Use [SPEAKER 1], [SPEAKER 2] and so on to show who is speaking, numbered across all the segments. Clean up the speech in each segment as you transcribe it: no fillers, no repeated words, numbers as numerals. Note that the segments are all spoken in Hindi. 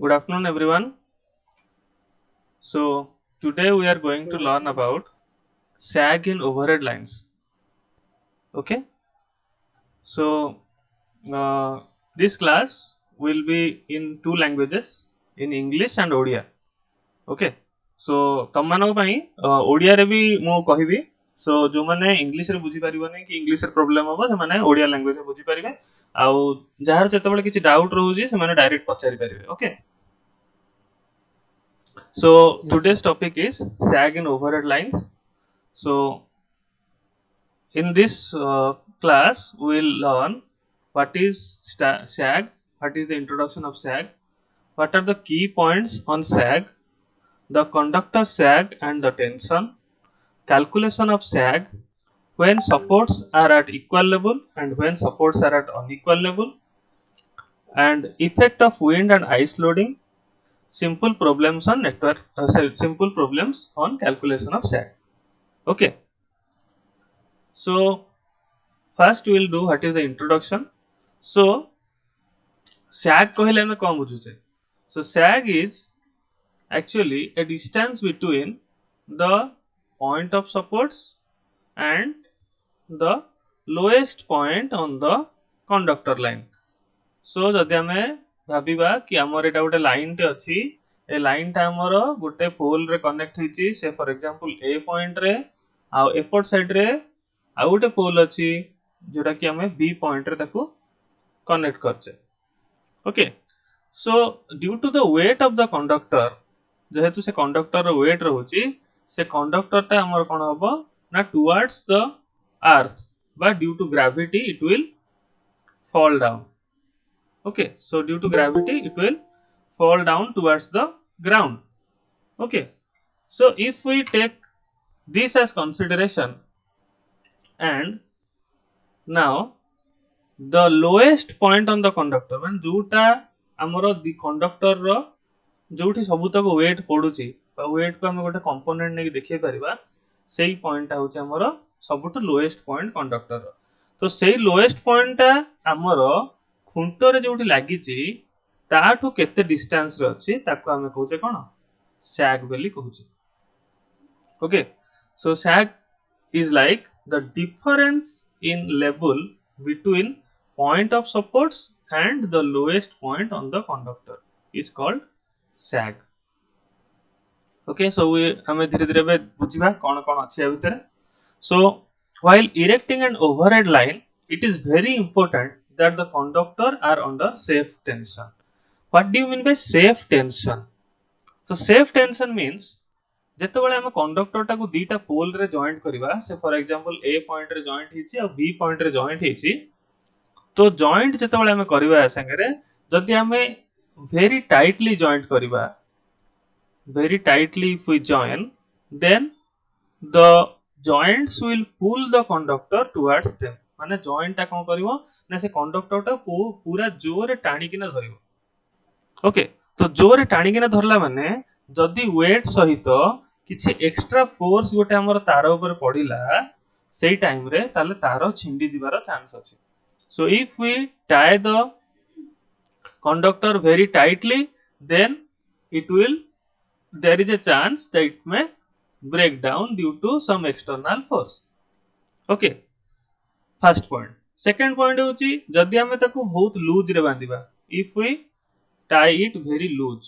[SPEAKER 1] Good afternoon, everyone. So, today we are going to learn about sag in overhead lines. Okay, so uh, this class will be in two languages, in English and Odia. Okay, so ତମମାନଙ୍କ ପାଇଁ ଓଡ଼ିଆରେ ବି ମୁଁ କହିବି. ସୋ ଯେଉଁମାନେ ଇଂଲିଶରେ ବୁଝିପାରିବନି କି ଇଂଲିଶରେ ପ୍ରୋବ୍ଲେମ୍ ହେବ ସେମାନେ ଓଡ଼ିଆ ଲାଙ୍ଗୁଏଜରେ ବୁଝିପାରିବେ. ଆଉ ଯାହାର ଯେତେବେଳେ କିଛି ଡାଉଟ୍ ରହୁଛି ସେମାନେ ଡାଇରେକ୍ଟ ପଚାରି ପାରିବେ. Okay, so
[SPEAKER 2] Yes, sir.
[SPEAKER 1] today's topic is sag in overhead lines. So in this class, we will learn what is SAG, what is the introduction of SAG, what are the key points on SAG, the conductor SAG and the tension, calculation of SAG, when supports are at equal level and when supports are at unequal level, and effect of wind and ice loading, simple problems on simple problems on calculation of SAG. Okay, so first we will do what is the introduction. So sag କହିଲେ ଆମେ କଣ ବୁଝୁଛେ? So sag is actually a distance between the point of supports and the lowest point on the conductor line. So ଯଦି ଆମେ ଭାବିବା କି ଆମର ଏଇଟା ଗୋଟେ ଲାଇନ୍ ଟେ ଅଛି, ଏ ଲାଇନ୍ ଟା ଆମର ଗୋଟେ ପୋଲ୍ ରେ କନେକ୍ଟ ହେଇଛି, ସେ ଫର ଏକ୍ସାମ୍ପଲ ଏ ପଏଣ୍ଟ ରେ, ଆଉ ଏପଟ ସାଇଡ୍ ରେ ଆଉ ଗୋଟେ ପୋଲ୍ ଅଛି ଯୋଉଟା କି ଆମେ ବି ପଏଣ୍ଟ ରେ ତାକୁ କନେକ୍ଟ କରିଛେ. Okay, so due to the weight of the conductor, जेहेतु से कंडक्टर रो वेट रहउची, से कंडक्टर टा हमर कोन हबो ना towards the earth, but due to gravity it will fall down. Okay, so due to gravity it will fall down towards the ground. Okay, so if we take this as consideration, and now the lowest point on the conductor, ମାନେ ଯୋଉଟା ଆମର conductor ର ଯୋଉଠି ସବୁତକ ୱେଟ୍ ପଡୁଛି ବା ୱେଟ୍ କୁ ଆମେ ଗୋଟେ କମ୍ପୋନେଣ୍ଟ ନେଇକି ଦେଖେଇ ପାରିବା, ସେଇ ପଏଣ୍ଟଟା ହଉଛି ଆମର ସବୁଠୁ ଲୋଏଷ୍ଟ ପଏଣ୍ଟ କଣ୍ଡକ୍ଟରର. ତ ସେଇ ଲୋଏଷ୍ଟ ପଏଣ୍ଟଟା ଆମର ଖୁଣ୍ଟରେ ଯୋଉଠି ଲାଗିଛି ତାଠୁ କେତେ ଡିଷ୍ଟାନ୍ସରେ ଅଛି ତାକୁ ଆମେ କହୁଛେ କଣ? ସ୍ୟାଗ୍ ବୋଲି କହୁଛେ. Okay, so sag is like the difference in level between point of supports and the lowest point on the conductor is called sag. Okay, so we हमें धीरे धीरे बे बुझिबा कोन कोन अछि आ भितर. So while erecting an overhead line, it is very important that the conductor are under safe tension. What do you mean by safe tension? So safe tension means ଯେତେବେଳେ ଆମେ କଣ୍ଡକ୍ଟର ଟାକୁ ଦିଟା ପୋଲ ରେ ଜଏଣ୍ଟ କରିବା, ସେ ଫର ଏକ୍ସାମ୍ପଲ ଏ ପଏଣ୍ଟ ରେ ଜଏଣ୍ଟ ହେଇଛି ଆଉ ବି ପଏଣ୍ଟ ରେ ଜଏଣ୍ଟ ହେଇଛି, तो जॉइंट ଯେତେବେଳେ ଆମେ କରିବା ଏ ସାଙ୍ଗରେ, ଯଦି ଆମେ very tightly joint କରିବା, very tightly if we join, then the joints will pull the conductor towards them. ମାନେ ଜଏଣ୍ଟ ଟା କଣ କରିବ ନା ସେ କଣ୍ଡକ୍ଟର ଟା ପୁରା ଜୋରରେ ଟାଣିକିନା ଧରିବ. ଓକେ, ତ ଜୋରରେ ଟାଣିକିନା ଧରିଲା ମାନେ ଯଦି ୱେଟ୍ ସହିତ କିଛି ଏକ୍ସଟ୍ରା ଫୋର୍ସ ଗୋଟେ ଆମର ତାର ଉପରେ ପଡିଲା, ସେଇ ଟାଇମରେ ତାହେଲେ ତାର ଛିଣ୍ଡି ଯିବାର ଚାନ୍ସ ଅଛି. So if we tie the conductor very tightly, then it will, there is a chance that it may break down due to some external force. Okay, first point. Second point होची जदि हमें ताको बहुत लूज रे बांधिबा, if we tie it very loose,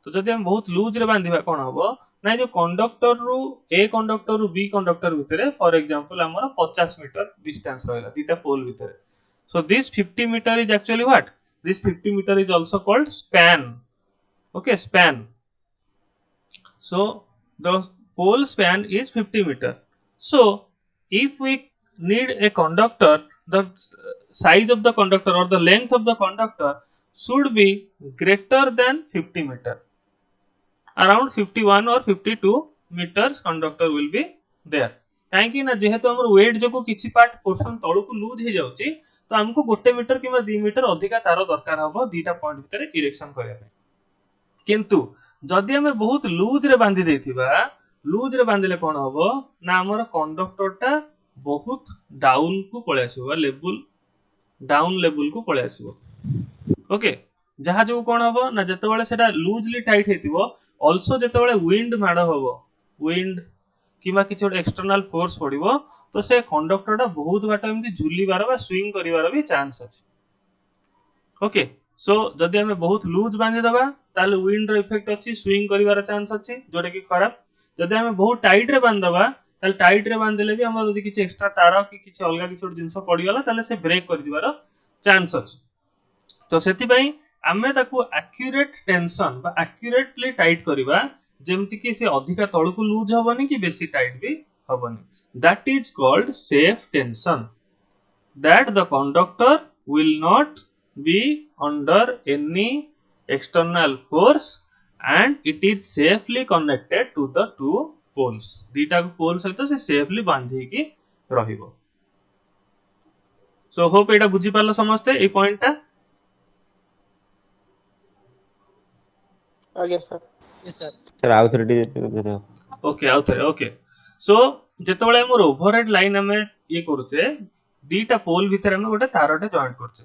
[SPEAKER 1] तो जदि हम बहुत लूज रे बांधिबा कोन हबो ना, जो कंडक्टर रु ए कंडक्टर रु बी कंडक्टर भितरे फॉर एग्जांपल हमर 50 मीटर डिस्टेंस रहला दीटा पोल भितरे. So this 50 meter is actually what? This 50 meter is also called span. Okay, span. So the pole span is 50 meter. So if we need a conductor, the size of the conductor or the length of the conductor should be greater than 50 meter. Around 51 or 52 meters conductor will be there. କାହିଁକି ନା ଯେହେତୁ ଆମର ୱେଟ୍ ଯୋଗୁ କିଛି ପାର୍ଟ ପୋର୍ସନ ତଳକୁ ଲୁଜ ହେଇଯାଉଛି, ତ ଆମକୁ 1 ମିଟର କିମ୍ବା 2 ମିଟର ଅଧିକା ତାର ଦରକାର ହବ ଦିଟା ପଏଣ୍ଟ ଭିତରେ ଇରେକ୍ସନ କରିବା ପାଇଁ. କିନ୍ତୁ ଯଦି ଆମେ ବହୁତ ଲୁଜ ରେ ବାନ୍ଧି ଦେଇଥିବା, ଲୁଜ ରେ ବାନ୍ଧିଲେ କଣ ହବ ନା ଆମର କଣ୍ଡକ୍ଟର ଟା ବହୁତ ଡାଉନ କୁ ପଳେଇ ଆସିବ, ଲେବୁଲ ଡାଉନ ଲେବୁଲ କୁ ପଳେଇ ଆସିବ. ଓକେ, जहाँ जो कौन हम ना जिते सेटा लूजली टाइट हेतिबो ऑल्सो जिते विंड माड़ हम विंड किंवा किसी गोटे एक्सटर्नाल फोर्स पड़ो तो से कंडक्टरटा बहुत बाट एमती झुलिबार बा स्विंग करिवार भी चांस अछि ओके सो जदि आम बहुत लूज बांधी दबा ताले विंड रो इफेक्ट अछि स्विंग करिवार चांस अछि जोटा कि खराब जदि आम बहुत टाइट रे बांध दबा ताले टाइट रे बांधले भी हमर जदि किछि एक्स्ट्रा तार कि किछि अलगा किछि गोटे जिंस पड़ीगला ताले से ब्रेक कर दिबार चांस अछि तो सेति पई आमे ताकू एक्यूरेट टेंशन बा एक्यूरेटली टाइट करिवा जेमति कि से अधिका तळकु लूज हबनी कि बेसी टाइट भी हबनी that is called safe tension that the conductor will not be under any external force and it is safely connected to the two poles दीटा पोल सहित से सेफली बांधी की रहिबो सो होप एटा बुझी पालो समस्ते ए पॉइंट ता
[SPEAKER 2] आगे सर
[SPEAKER 3] सर आउ थोड़ी दे
[SPEAKER 1] ओके सो जेतबेले हमर ओवरहेड लाइन हमें ये करूचे दीटा पोल भितर हमें गोटे तारटे जॉइंट करछे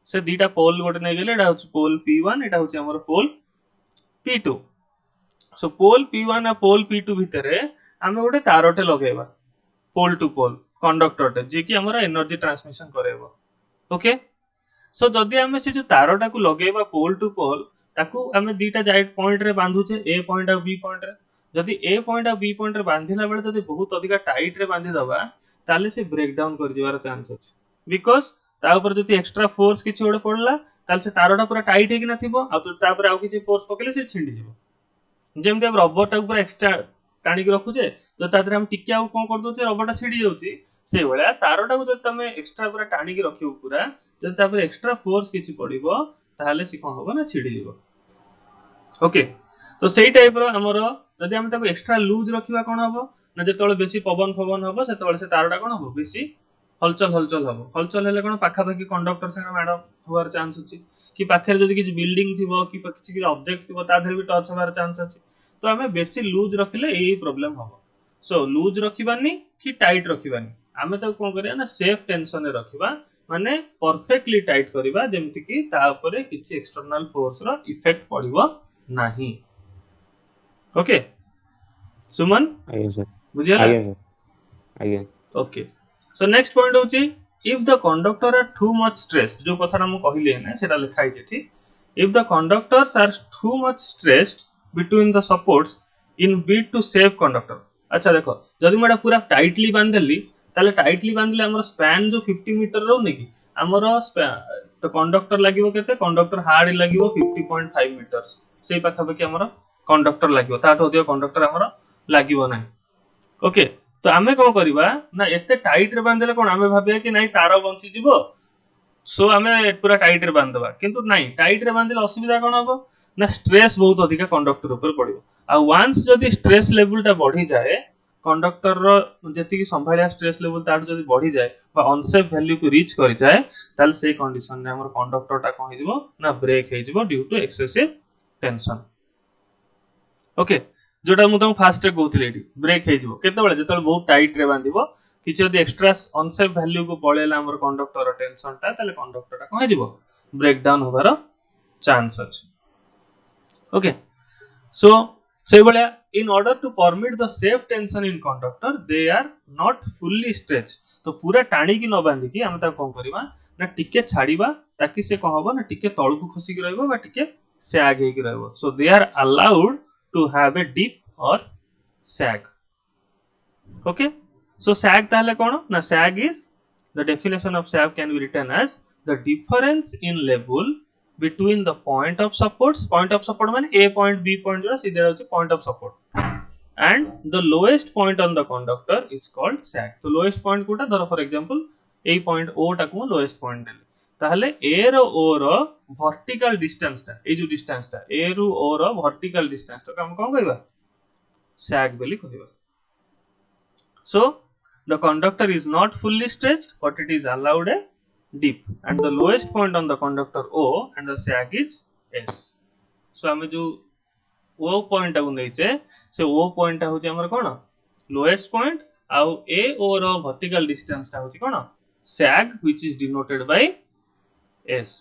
[SPEAKER 1] से दीटा पोल गोटे नै गेले एटा होची पोल P1 एटा होची हमर पोल P2 सो पोल P1 आ पोल P2 भितरे हमें गोटे तारटे लगेबा पोल टू पोल कंडक्टरटे जे कि हमर एनर्जी ट्रांसमिशन करेबो ओके सो जदि हमें से जो तारटा को लगेबा पोल टू पोल ताकू हमें दीटा जाइट पॉइंट रे बांधुचे ए पॉइंट आ बी पॉइंट रे जदि ए पॉइंट आ बी पॉइंट रे बांधिला बेले जदि बहुत अधिका टाइट रे बांधि दबा ताले से ब्रेक डाउन कर दिवार चांस अछि बिकॉज़ ता ऊपर जदि एक्स्ट्रा फोर्स किछि ओडे पड़ला ताले से तारटा पूरा टाइट हेकि ना थिबो आ तो ता पर आ किछि फोर्स पकेले से छिंडी जिवो जेमते हम रबर टा ऊपर एक्स्ट्रा टाणी के रखुचे तो तादरे हम टिक्या कोन कर दोचे रबर टा छिडी जाउची से भलिया तारटा को जदि तमे एक्स्ट्रा पूरा टाणी के रखियो पूरा जदि ता पर एक्स्ट्रा फोर्स किछि पड़िबो ताले से कोन होबो ना छिडी जिवो ओके तो सेई टाइप रो हमर जदि हम ताको एक्स्ट्रा लूज रखिबा कोन हबो ना जेतबेले बेसी पवन फवन हबो सेतबेले से तारटा कोन हबो बेसी हलचल हबो हलचल हेले कोन पाखा पाखी कंडक्टर संगे मैड होवार चांस अछि कि पाखरे जदि किछि बिल्डिंग थिबो कि किछि ऑब्जेक्ट थिबो ता धरि भी टच होवार चांस अछि तो हमें बेसी लूज रखिले एही प्रॉब्लम हबो सो लूज रखिबानी कि टाइट रखिबानी हमें ताको कोन करिया ना सेफ टेंशन रे रखिबा माने परफेक्टली टाइट करिबा जेमति कि ता ऊपर किछि एक्सटर्नल फोर्स रो इफेक्ट पड़िबो नाही ओके सुमन
[SPEAKER 3] आगे सर
[SPEAKER 1] बुझियला
[SPEAKER 3] आगे
[SPEAKER 1] ओके सो नेक्स्ट पॉइंट होची if the conductor are too much stressed जो कथा हम कहले ना सेटा लिखाई छै if the conductors are too much stressed between the supports in beat to save conductor अच्छा देखो जदि मैं पूरा टाइटली बांधली ताले टाइटली बांधले हमर स्पैन जो 50 मीटर रहउ नै कि हमर तो कंडक्टर लागिवो केते कंडक्टर हार्ड लागिवो 50.5 मीटर्स सेई पाखा पाखी हमर कंडक्टर लागिवो ताठो अधिक कंडक्टर हमर लागिवो नै ओके तो आमे कोन करबा ना एते टाइट रे बांधले कोन आमे भाबिया कि नाही तार बंची जिवो सो आमे पूरा टाइट रे बांधबा किंतु नाही टाइट रे बांधले असुविधा कोन हबो ना स्ट्रेस बहुत अधिक कंडक्टर ऊपर पड़िबो आ वंस जदी स्ट्रेस लेवल टा बढ़ी जाए कंडक्टर रो जति की संभालिया स्ट्रेस लेवल तार जदी बढ़ी जाए बा अनसेफ वैल्यू को रीच करि जाए ताल से कंडीशन रे हमर कंडक्टर टा कोन हिजबो ना ब्रेक हेजिबो due to excessive tension okay जोटा मु तुम फास्ट रे कहउथिले एठी ब्रेक हेजिबो केते बेले जेतल बहुत टाइट रे बांधिबो किछ जदी एक्स्ट्रा अनसेफ वैल्यू को पळेला हमर कंडक्टर रो टेंशन टा ताले कंडक्टर टा कोन हिजबो ब्रेक डाउन होबार चांस अछि ओके सो से भलिया in order to permit the safe tension in conductor they are not fully stretched तो पूरा टाणी की न बांधी की हम ता कोन करबा ना टिके छाडीबा ताकि से को हबो ना टिके तळकु खसी के रहबो बा टिके सैग हे के रहबो so they are allowed to have a dip और सैग ओके सो सैग ताले कोन ना sag is the definition of sag can be written as the difference in level between the point of support माने a point b point जोरा सीधे रहउछ point of support and the lowest point on the conductor is called sag तो lowest point कोटा धर for example A point o टा को lowest point देले ताहले a row o row vertical distance टा ए जो डिस्टेंस टा a row o row vertical distance टा हम कोन कहबा sag बेली कहबा so the conductor is not fully stretched but it is allowed a deep and the lowest point on the conductor O and the sag is S so हमें जो O point को नैचे से O point टा होची हमर कोन lowest point आउ A O row vertical distance टा होची कोन sag which is denoted by S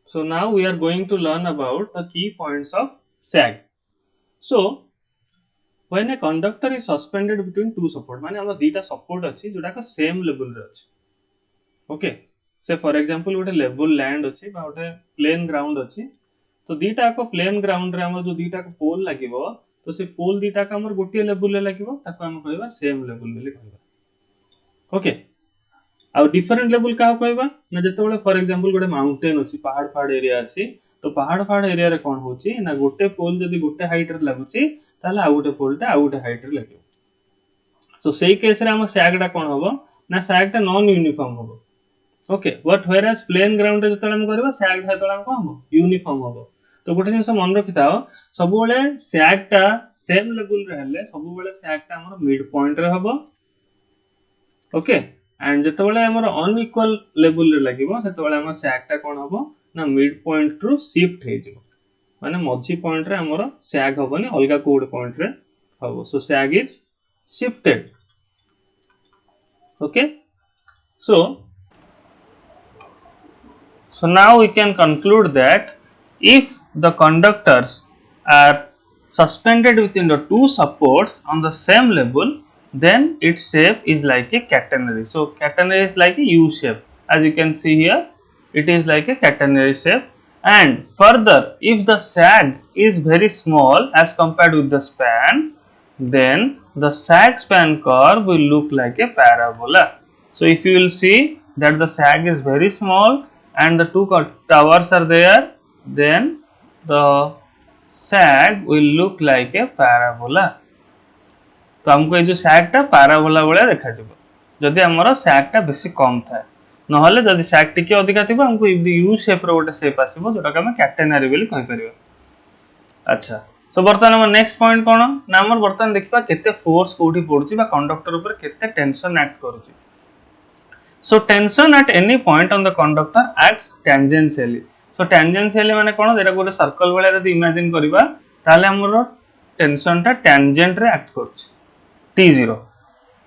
[SPEAKER 1] So now we are going to learn about the key points of sag. So when a conductor is suspended between two support, माने हम दीटा support अच्छी जोटा का same level रे अच्छी. Okay, say for example गोटे level land अच्छी बा गोटे plain ground अच्छी. तो दीटा को plain ground रे हमर जो दीटा को pole लागिवो तो से pole दीटा का हमर गोटे level रे लागिवो ताको हम कहबा same level बोली कहबा. Okay, आउ डिफरेंट लेवल क्या कहबा ना जेतेबेले फॉर एग्जांपल गोटे माउंटेन अछि पहाड़ पहाड़ एरिया अछि तो पहाड़ पहाड़ एरिया रे कोन होची ना गोटे पोल जदी गोटे हाइट रे लागुची ताले आ गोटे पोलटा आ गोटे हाइट रे लागियो सो सेही केस रे हम सैगडा कोन होबो ना सैगटा नॉन यूनिफॉर्म होबो okay but whereas plain ground रे जेतेबेले हम करबा सैगडा जेतेबेले हम कोन होबो यूनिफॉर्म होबो तो गोटे जिंस मन रखिताओ सब बेले सैगटा सेम लेवल रे हेले सब बेले सैगटा हमर मिड पॉइंट रे होबो ओके एंड जेतेबेले हमर अनइक्वल लेवल रे लागिवो सेतेबेले हमर सैगटा कोन होबो ना मिड पॉइंट थ्रू शिफ्ट हे जिवो माने मझी पॉइंट रे हमर सैग होबनी अलगा कोड पॉइंट रे होबो so sag is shifted okay so now we can conclude that if the conductors are suspended within the two supports on the same level then its shape is like a catenary. So catenary is like a U shape as you can see here it is like a catenary shape and further if the sag is very small as compared with the span then the sag span curve will look like a parabola. So if you will see that the sag is very small and the two towers are there then the sag will look like a parabola. तो हमको ये जो सैगटा पैराबोला भलिया देखा जिवो जदि हमर सैगटा बेसी कम थाए नहले जदि सैग टिके अधिका थिबो हमको यू शेप रो गोटे शेप आसीबो जोटा हम कैटेनरी बोली कहि परिबो अच्छा सो बर्तमान हम नेक्स्ट पॉइंट कोन ना हमर बर्तमान देखिबा केते फोर्स कोठी पड़ुची बा कंडक्टर ऊपर केते टेंशन एक्ट करूची so tension at any point on the conductor acts tangentially so tangentially माने कोन जेटा गोटे सर्कल भलिया जदि इमेजिन करबा ताले हमर टेंशन टा टेंजेंट रे एक्ट करूची T0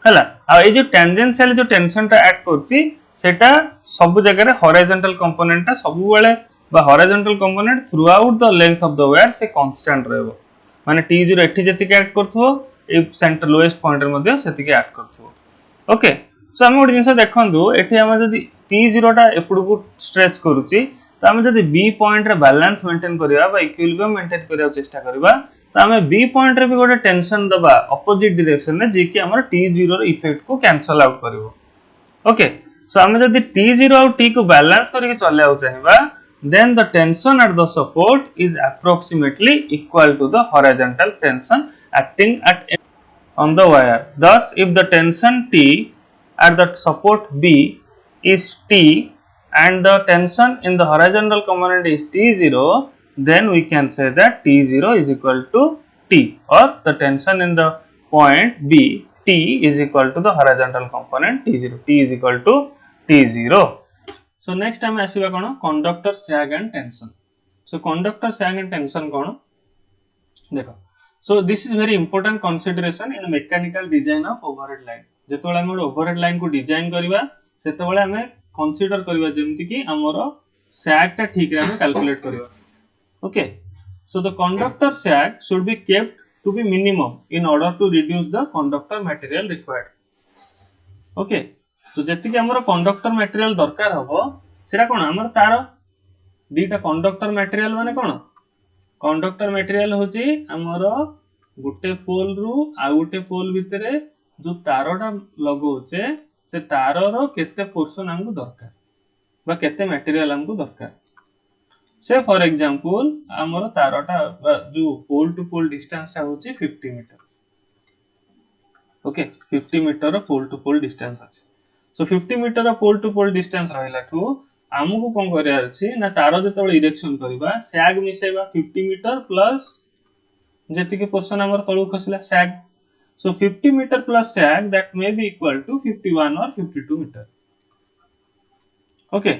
[SPEAKER 1] हैला आ ए जो टेंजेंशियल जो टेंशन टा ऐड करची सेटा सब जगह रे हॉरिजॉन्टल कंपोनेंट टा सब बेले बा horizontal component through out the length of the wire से कांस्टेंट रहबो माने T0 एठी जति के ऐड करथो ए सेंटर लोएस्ट पॉइंट रे मध्ये सेति के ऐड करथो ओके सो हम ओडी जिंस देखंदु एठी हम जदी T0 टा एपुड को स्ट्रेच करूची तो हम जदी B पॉइंट रे बैलेंस मेंटेन करिया बा इक्विलिब्रियम मेंटेन करिया चेष्टा करबा तो हमें B पॉइंट रे भी गोटे टेंशन दबा ऑपोजिट डायरेक्शन रे जे कि हमर T0 रो इफेक्ट को कैंसल आउट करिवो ओके सो हमें जदी T0 और T को बैलेंस करके चले आउ चाहिबा then the tension at the support is approximately equal to the horizontal tension acting on the wire thus if the tension T at the support B is T and the tension in the horizontal component is T0 then we can say that T0 is equal to T or the tension in the point B T is equal to the horizontal component T0 T is equal to T0 so next time आसीबा cone conductor sag and tension so conductor sag and tension कोन देखो so this is very important consideration in mechanical design of overhead line जेतोले हम overhead line को डिजाइन करबा सेतोले हमें कंसीडर करबा जेमति कि हमरो sag ता ठीक रे हम कैलकुलेट करबा okay so the conductor sag should be kept to be minimum in order to reduce the conductor material required okay तो जेति कि हमरो conductor material दरकार हबो सेरा कोन हमर तार दीटा conductor material माने कोन conductor material होची हमरो गुटे पोल रु आ गुटे पोल भितरे जो तारडा लगोचे से ताररो केते पोर्शन हमको दरकार बा केते मटेरियल हमको दरकार से फॉर एग्जांपल हमर तारटा जो पोल टू पोल डिस्टेंस ता होची 50 metre okay 50 metre pole to pole distance अछि so 50 metre pole to pole distance रहलाठू हमको कोन करिया अछि ना तार जतबे इरेक्शन करबा सैग मिसेबा 50 मीटर प्लस जेति के पोर्शन हमर तळु खसला सैग so 50 meter plus sag that may be equal to 51 or 52 meter okay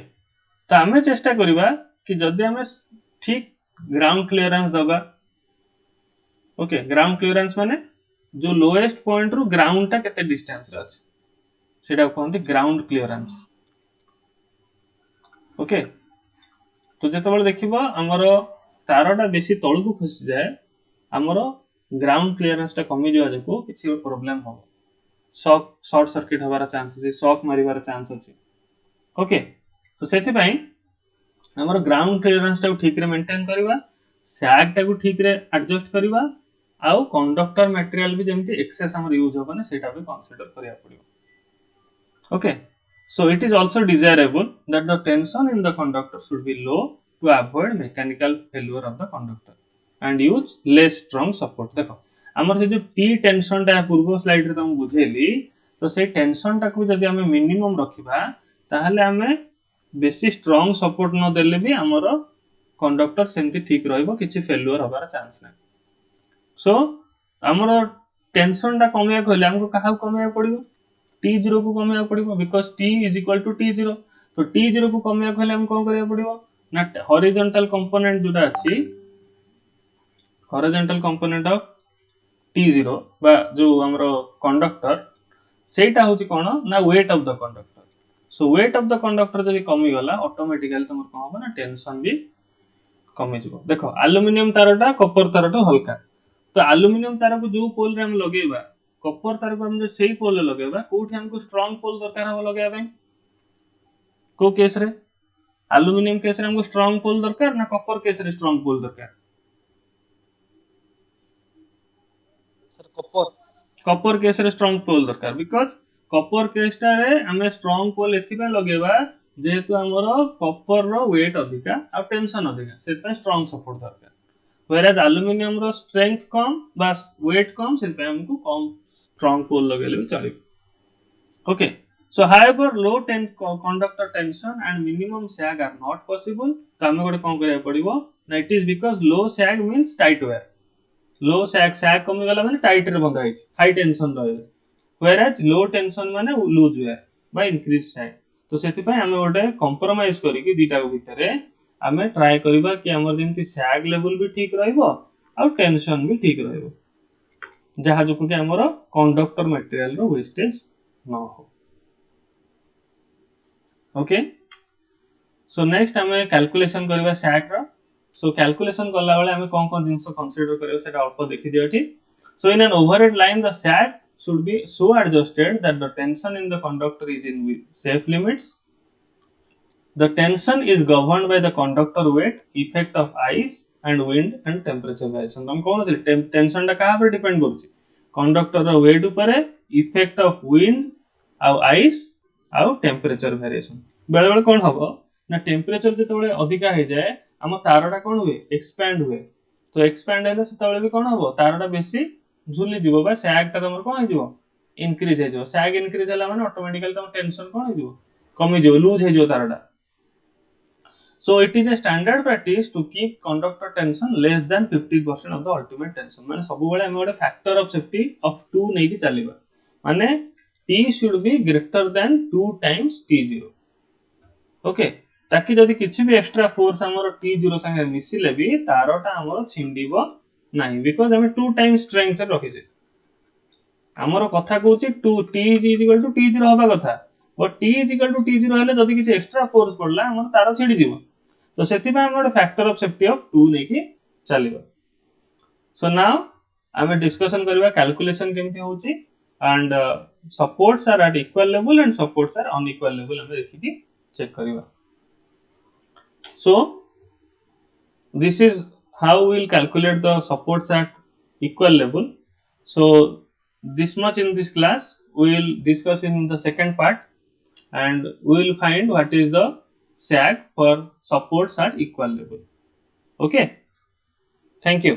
[SPEAKER 1] तो हमें चेष्टा करिबा कि जदि हमें ठीक ग्राउंड क्लियरेंस दबा ओके ग्राउंड क्लियरेंस माने जो लोएस्ट पॉइंट रु ग्राउंड ता केते डिस्टेंस रे अछि सेटा कोनते ग्राउंड क्लियरेंस ओके तो जेतेबेले देखिबो हमर तारटा बेसी तळकु खसी जाए हमर ग्राउंड क्लियरेंस टा कमी जवा जको किछि प्रॉब्लम हो शॉर्ट सर्किट होबार चांस अछि शॉक मारिबार चांस अछि ओके तो सेति पई हमर ग्राउंड क्लियरेंस टा ठीक रे मेंटेन करबा सैग टा को ठीक रे एडजस्ट करबा आउ कंडक्टर मटेरियल भी जेमति एक्सेस हमर यूज होबने सेटा भी कंसीडर करिया पड़ियो okay so it is also desirable that the tension in the conductor should be low to avoid mechanical failure of the conductor and use less strong support देखो हमर से जो T टेंशन टा पूर्व स्लाइड रे तुम बुझेली तो से टेंशन टा को जदी हमें मिनिमम रखिबा ताहले हमें बेसी स्ट्रांग सपोर्ट न देले भी हमर कंडक्टर सेमति ठीक रहइबो किछि फेल्युअर होबार चांस नै सो हमर टेंशन टा कमिया कहले हमको कहा कमिया पड़िबो T0 को कमिया पड़िबो because T is equal to T0 तो T0 को कमिया कहले हम कोन करिया पड़िबो ना हॉरिजॉन्टल कंपोनेंट जोटा अछि हॉरिजॉन्टल कंपोनेंट ऑफ T0 बा जो हमरो कंडक्टर सेटा होची कोन ना wait of the conductor so wait of the conductor जदी कमी गला ऑटोमेटिकली तमर कोन होबा ना टेंशन भी कमी जबो देखो एल्युमिनियम तारटा कॉपर तारटा हल्का तो एल्युमिनियम तार को जो पोल रे हम लगेबा कॉपर तार को हम जे सेही पोल रे लगेबा कोठी हमको स्ट्रांग पोल दरकार हो लगेबा को केस रे एल्युमिनियम केस रे हमको स्ट्रांग पोल दरकार ना कॉपर केस रे स्ट्रांग पोल दरकार कॉपर केस रे स्ट्रांग पोल दरकार बिकॉज़ कॉपर केस टा रे हमें स्ट्रांग पोल एथिबा लगेबा जेहेतु हमरो कॉपर रो वेट अधिका आ टेंशन अधिका सेत पे स्ट्रांग सपोर्ट दरकार whereas एल्युमिनियम रो स्ट्रेंथ कम बस वेट कम सेत पे हमको कम स्ट्रांग पोल लगेले भी चलिबो okay so however low conductor tension and minimum sag are not possible तो हमें गोटे कोन करिया पड़िबो ना it is because low sag means tight wear low sag कमी गला माने टाइट रे बंधा हिच हाई टेंशन रहबे whereas लो टेंशन माने लूज वेयर बा इंक्रीज sag तो सेति पय हमें गोटे कंप्रोमाइज करी कि दीटा को भितरे हमें ट्राई करिबा कि हमर जेंति sag लेवल भी ठीक रहइबो आ टेंशन भी ठीक रहइबो जहा जो कि हमर कंडक्टर मटेरियल रो वेस्टेज न हो ओके सो नेक्स्ट हमें कैलकुलेशन करबा sag रो सो कैलकुलेशन करला बेले हमें कोन जिंस कंसीडर करियो सेटा अल्प देखि दियो ठी so in an overhead line the sag should be so adjusted that the tension in the conductor is in safe limits the tension is governed by the conductor weight effect of ice and wind and temperature variation हम कोन टेंशन टा कहा पर डिपेंड करछि कंडक्टर रो वेट ऊपर इफेक्ट ऑफ विंड आ आइस आ टेंपरेचर वेरिएशन बेले बेले कोन हबो ना टेंपरेचर जेतेबेले अधिका हे जाय हम तारटा कोन हुए एक्सपैंड हुए तो एक्सपैंड हेले सेतेबेले भी कोन हबो तारटा बेसी झुली जीवो बा सैग टा तमर कोन हे जीवो इंक्रीज हे जीवो सैग इंक्रीज होला माने ऑटोमेटिकली तम टेंशन कोन हे जीवो कमी जीवो लूज हे जीवो तारटा so it is a standard practice to keep conductor tension less than 50% of the ultimate tension माने सब बेले हम गोटे फैक्टर ऑफ सेफ्टी ऑफ 2 नै कि चलीबा माने T should be greater than 2 times T0 okay ताकि जदी किछि भी एक्स्ट्रा फोर्स हमर T0 संगे मिसिले भी तारटा हमर छिंडीबो नाही बिकॉज़ हम 2 टाइम्स स्ट्रेंथ रखि छै हमर कथा कहूची 2 T is equal to T0 होबा कथा but T is equal to T0 हेले जदी किछि एक्स्ट्रा फोर्स पड़ला हमर तार छिडी जीवो तो सेति में हम गोटे फैक्टर ऑफ सेफ्टी ऑफ 2 नै कि चलीबो सो नाउ हमें डिस्कशन करबा कैलकुलेशन केमति होची and supports are at equal level and supports are unequal level हमें देखि कि चेक करबा so this is how we will calculate the supports at equal level so this much in this class we will discuss in the second part and we will find what is the sag for supports at equal level okay thank you